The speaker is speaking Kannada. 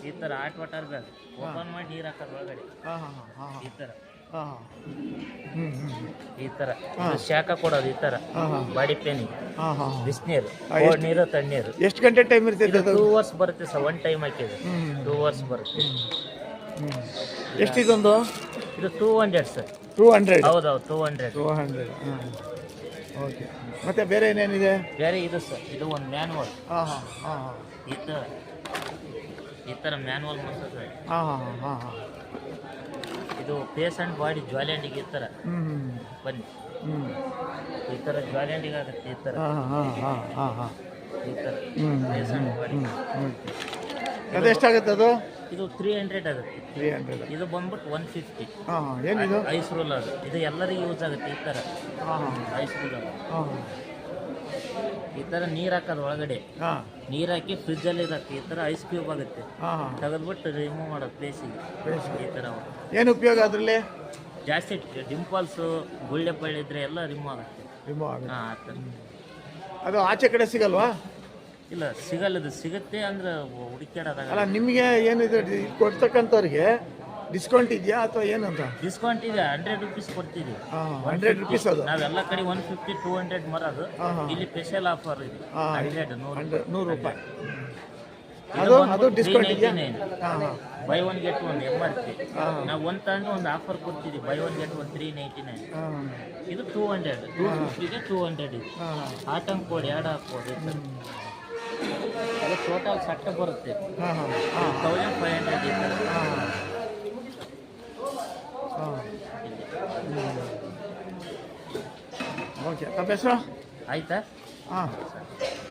ಈ ಥರ ಹಾಟ್ ವಾಟರ್ ಬ್ಯಾಗ್ ಓಪನ್ ಮಾಡಿ ನೀರು ಹಾಕೋದು ಒಳಗಡೆ ಹಾಂ ಹಾಂ ಹಾಂ ಈ ಥರ ಹಾಂ ಹ್ಞೂ ಹ್ಞೂ ಈ ಥರ ಇದು ಶಾಖ ಕೊಡೋದು ಈ ಥರ ಹಾಂ ಹಾಂ ಬಾಡಿ ಪೇನಿಗೆ ಹಾಂ ಹಾಂ ಬಿಸಿನೀರು ಕೋಲ್ಡ್ ನೀರು ತಣ್ಣೀರು ಎಷ್ಟು ಗಂಟೆ ಟೈಮ್ ಇರ್ತೈತೆ ಅದು 2 ಅವರ್ಸ್ ಬರುತ್ತೆ ಸರ್ ಒನ್ ಟೈಮ್ ಹಾಕಿದ್ರೆ 2 ಅವರ್ಸ್ ಬರುತ್ತೆ ಎಷ್ಟಿದೊಂದು ಇದು 200 ಸರ್ 200 ಹೌದೌದು 200 200 ಹಾಂ ಓಕೆ ಮತ್ತೆ ಬೇರೆ ಏನೇನಿದೆ ಬೇರೆ ಇದು ಸರ್ ಇದು ಒಂದು ಮ್ಯಾನ್ವಲ್ ಹಾಂ ಹಾಂ ಹಾಂ ಹಾಂ ಈ ಥರ ಮ್ಯಾನ್ವಲ್ ಮಾಡ್ಸೋದು ಹಾಂ ಹಾಂ ಹಾಂ ಹಾಂ ಇದು ಫೇಸ್ ಆ್ಯಂಡ್ ಬಾಡಿ ಜಾಲಿಯಂಟಿಗೆ ಈ ಥರ ಹ್ಞೂ ಬನ್ನಿ ಹ್ಞೂ ಈ ಥರ ಜಾಲಿಯಂಟಿಗೆ ಆಗುತ್ತೆ ಈ ಥರ ಹಾಂ ಹಾಂ ಹಾಂ ಹಾಂ ಹಾಂ ಈ ಥರ ಹ್ಞೂ ಫೇಸ್ ಆ್ಯಂಡ್ ಬಾಡಿ ಅದೆಷ್ಟಾಗುತ್ತೆ ಅದು ಇದು 300 ಆಗುತ್ತೆ 300 ಇದು ಬಂದ್ಬಿಟ್ಟು 150 ಹಾಂ ಹಾಂ ಏನಿದು ಐಸ್ ರೂಲರ್ ಇದು ಎಲ್ಲರಿಗೂ ಯೂಸ್ ಆಗುತ್ತೆ ಈ ಥರ ಹಾಂ ಹಾಂ ಐಸ್ ರೂಲರ್ ಹಾಂ ಈ ಥರ ನೀರು ಹಾಕೋದು ಒಳಗಡೆ ಹಾಂ ನೀರು ಹಾಕಿ ಫ್ರಿಜ್ಜಲ್ಲಿ ಇರುತ್ತೆ ಈ ಥರ ಐಸ್ ಕ್ಯೂಬ್ ಆಗುತ್ತೆ ಹಾಂ ಹಾಂ ತೆಗೆದ್ಬಿಟ್ಟು ರಿಮೂವ್ ಮಾಡೋದು ಪ್ಲೇಸಿಗೆ ಈ ಥರ ಏನು ಉಪಯೋಗ ಅದರಲ್ಲಿ ಜಾಸ್ತಿ ಡಿಂಪಲ್ಸು ಗುಳ್ಳೆ ಪಳ್ಳೆ ಇದ್ರೆ ಎಲ್ಲ ರಿಮೂವ್ ಆಗುತ್ತೆ ರಿಮೂವ್ ಆಗುತ್ತೆ ಹಾಂ ಆ ಥರ ಅದು ಆಚೆ ಕಡೆ ಸಿಗಲ್ವಾ ಇಲ್ಲ ಸಿಗಲ್ಲ ಇದು ಸಿಗುತ್ತೆ ಅಂದ್ರೆ ಹುಡುಕ್ಯಾಡೋದಾಗ ಅಲ್ಲ ನಿಮಗೆ ಏನಿದೆ ಕೊಡ್ತಕ್ಕಂಥವ್ರಿಗೆ ಡಿಸ್ಕೌಂಟ್ ಇದೆಯಾ ಅಥವಾ ಏನಂತ ಡಿಸ್ಕೌಂಟ್ ಇದೆ 100 ರುಪೀಸ್ ಕೊಡ್ತೀವಿ ಹಾಂ 100 ರುಪೀಸ್ ಅದು ನಾವೆಲ್ಲ ಕಡೆ 150 200 ಮರೋದು ಹಾಂ ಹಾಂ ಇಲ್ಲಿ ಸ್ಪೆಷಲ್ ಆಫರ್ ಇದೆ ಹಾಂ 100 100 ರೂಪಾಯಿ ಇದು ಅದು ಡಿಸ್ಕೌಂಟ್ ಇದೆಯಾ 399 ಹಾಂ ಹಾಂ by one get one MRP ಹಾಂ ನಾವು ಒಂದು ತಗೊಂಡು ಒಂದು ಆಫರ್ ಕೊಡ್ತೀವಿ ಬೈ ಒನ್ ಗೆಟ್ ಒನ್ 399 ಹಾಂ ಇದು 200 250ಗೆ 200 ಇದೆ ಹಾಂ ಆಟಮ್ ಕೋಡ್ ಎರಡು ಹಾಕ್ಬೋದು ಅದು ಟೋಟಲ್ ಸಟ್ಟ ಬರುತ್ತೆ ಹಾಂ ಹಾಂ ಹಾಂ 1500 ಇದೆ ಹಾಂ ಹಾಂ ಓಕೆ ತಮ್ಮ ಹೆಸರು ಆಯ್ತಾ ಹಾಂ